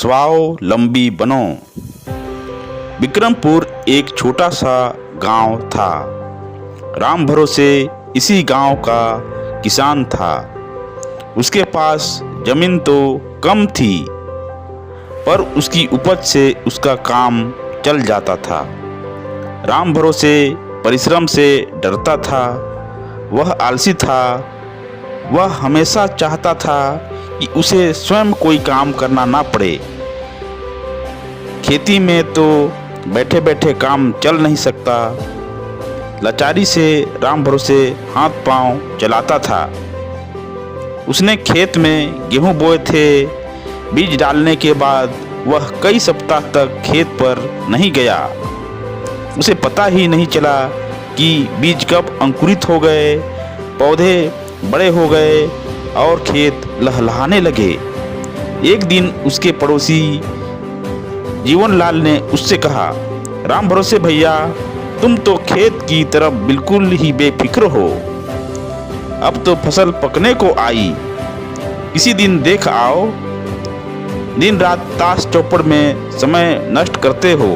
स्वावलंबी बनो। विक्रमपुर एक छोटा सा गांव था। राम भरोसे इसी गांव का किसान था। उसके पास जमीन तो कम थी, पर उसकी उपज से उसका काम चल जाता था। राम भरोसे परिश्रम से डरता था। वह आलसी था। वह हमेशा चाहता था कि उसे स्वयं कोई काम करना ना पड़े। खेती में तो बैठे बैठे काम चल नहीं सकता। लाचारी से राम भरोसे हाथ पांव चलाता था। उसने खेत में गेहूं बोए थे। बीज डालने के बाद वह कई सप्ताह तक खेत पर नहीं गया। उसे पता ही नहीं चला कि बीज कब अंकुरित हो गए, पौधे बड़े हो गए और खेत लहलहाने लगे। एक दिन उसके पड़ोसी जीवनलाल ने उससे कहा, राम भरोसे भैया, तुम तो खेत की तरफ बिल्कुल ही बेफिक्र हो। अब तो फसल पकने को आई। किसी दिन देख आओ। दिन रात ताश चौपड़ में समय नष्ट करते हो।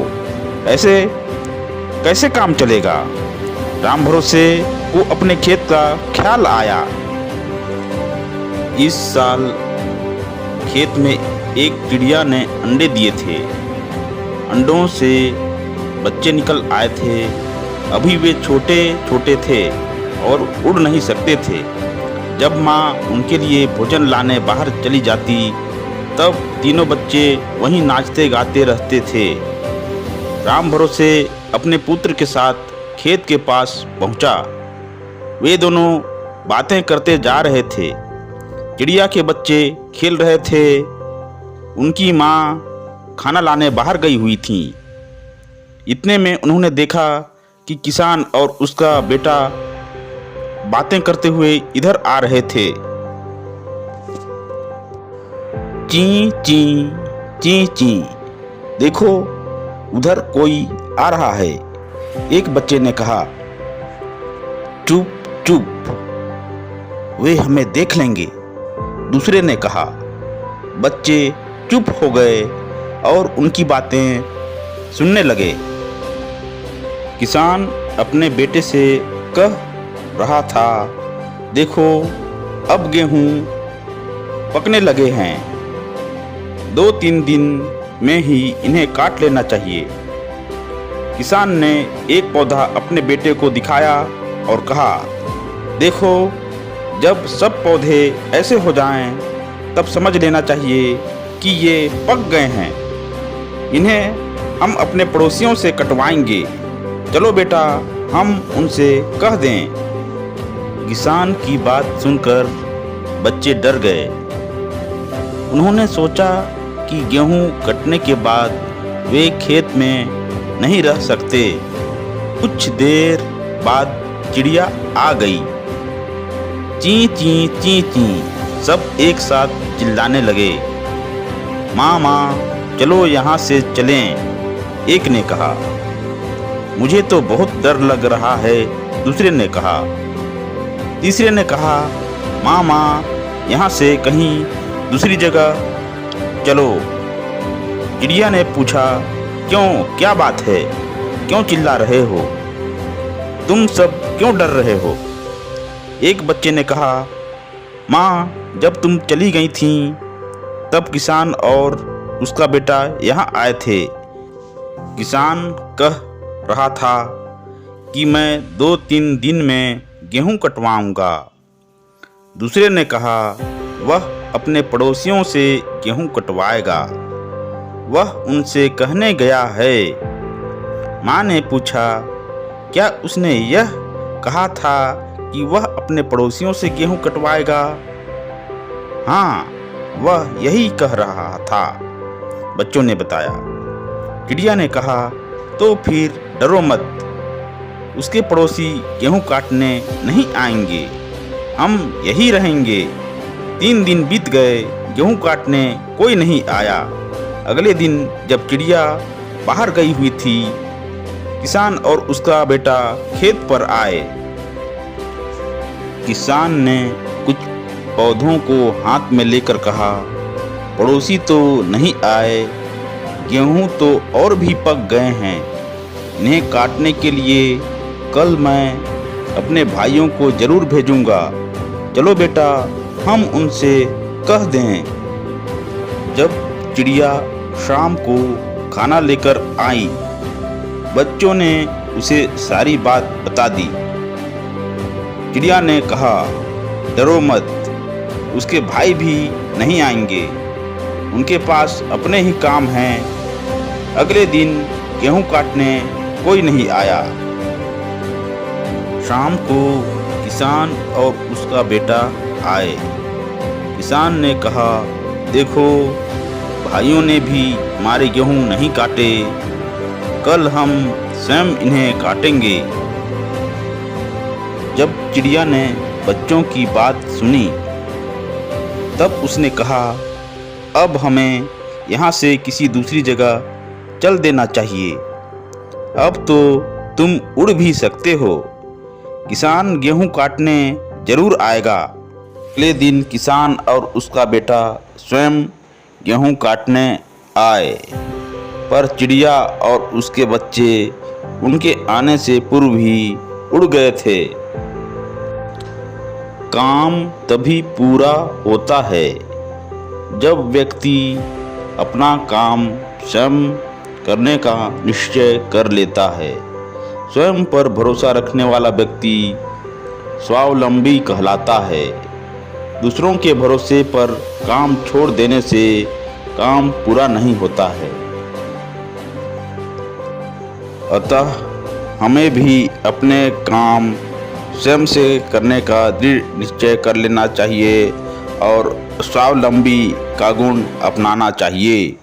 ऐसे कैसे काम चलेगा? राम भरोसे को अपने खेत का ख्याल आया। इस साल खेत में एक चिड़िया ने अंडे दिए थे। अंडों से बच्चे निकल आए थे। अभी वे छोटे छोटे थे और उड़ नहीं सकते थे। जब माँ उनके लिए भोजन लाने बाहर चली जाती, तब तीनों बच्चे वहीं नाचते गाते रहते थे। राम भरोसे अपने पुत्र के साथ खेत के पास पहुंचा। वे दोनों बातें करते जा रहे थे। चिड़िया के बच्चे खेल रहे थे। उनकी माँ खाना लाने बाहर गई हुई थी। इतने में उन्होंने देखा कि किसान और उसका बेटा बातें करते हुए इधर आ रहे थे। ची ची ची ची, देखो उधर कोई आ रहा है। एक बच्चे ने कहा। चुप चुप, वे हमें देख लेंगे। दूसरे ने कहा। बच्चे चुप हो गए और उनकी बातें सुनने लगे। किसान अपने बेटे से कह रहा था, देखो अब गेहूं पकने लगे हैं। 2-3 दिन में ही इन्हें काट लेना चाहिए। किसान ने एक पौधा अपने बेटे को दिखाया और कहा, देखो जब सब पौधे ऐसे हो जाएं, तब समझ लेना चाहिए कि ये पक गए हैं। इन्हें हम अपने पड़ोसियों से कटवाएंगे। चलो बेटा, हम उनसे कह दें। किसान की बात सुनकर बच्चे डर गए। उन्होंने सोचा कि गेहूं कटने के बाद वे खेत में नहीं रह सकते। कुछ देर बाद चिड़िया आ गई। ची ची ची ची, सब एक साथ चिल्लाने लगे। माँ माँ, चलो यहाँ से चलें। एक ने कहा। मुझे तो बहुत डर लग रहा है, दूसरे ने कहा। तीसरे ने कहा, माँ माँ, यहाँ से कहीं दूसरी जगह चलो। चिड़िया ने पूछा, क्यों, क्या बात है? क्यों चिल्ला रहे हो? तुम सब क्यों डर रहे हो? एक बच्चे ने कहा, माँ, जब तुम चली गई थी तब किसान और उसका बेटा यहाँ आए थे। किसान कह रहा था कि मैं 2-3 दिन में गेहूं कटवाऊंगा। दूसरे ने कहा, वह अपने पड़ोसियों से गेहूं कटवाएगा। वह उनसे कहने गया है। माँ ने पूछा, क्या उसने यह कहा था कि वह अपने पड़ोसियों से गेहूं कटवाएगा? हाँ, वह यही कह रहा था, बच्चों ने बताया। चिड़िया ने कहा, तो फिर डरो मत। उसके पड़ोसी गेहूं काटने नहीं आएंगे। हम यही रहेंगे। 3 दिन बीत गए, गेहूं काटने कोई नहीं आया। अगले दिन जब चिड़िया बाहर गई हुई थी, किसान और उसका बेटा खेत पर आए। किसान ने कुछ पौधों को हाथ में लेकर कहा, पड़ोसी तो नहीं आए, गेहूं तो और भी पक गए हैं। इन्हें काटने के लिए कल मैं अपने भाइयों को जरूर भेजूंगा। चलो बेटा, हम उनसे कह दें। जब चिड़िया शाम को खाना लेकर आई, बच्चों ने उसे सारी बात बता दी। चिड़िया ने कहा, डरो मत, उसके भाई भी नहीं आएंगे, उनके पास अपने ही काम हैं। अगले दिन गेहूं काटने कोई नहीं आया। शाम को किसान और उसका बेटा आए। किसान ने कहा, देखो, भाइयों ने भी हमारे गेहूं नहीं काटे, कल हम स्वयं इन्हें काटेंगे। जब चिड़िया ने बच्चों की बात सुनी, तब उसने कहा, अब हमें यहाँ से किसी दूसरी जगह चल देना चाहिए। अब तो तुम उड़ भी सकते हो। किसान गेहूं काटने जरूर आएगा। अगले दिन किसान और उसका बेटा स्वयं गेहूं काटने आए, पर चिड़िया और उसके बच्चे उनके आने से पूर्व ही उड़ गए थे। काम तभी पूरा होता है जब व्यक्ति अपना काम स्वयं करने का निश्चय कर लेता है। स्वयं पर भरोसा रखने वाला व्यक्ति स्वावलंबी कहलाता है। दूसरों के भरोसे पर काम छोड़ देने से काम पूरा नहीं होता है। अतः हमें भी अपने काम स्वयं से करने का दृढ़ निश्चय कर लेना चाहिए और स्वावलंबी का गुण अपनाना चाहिए।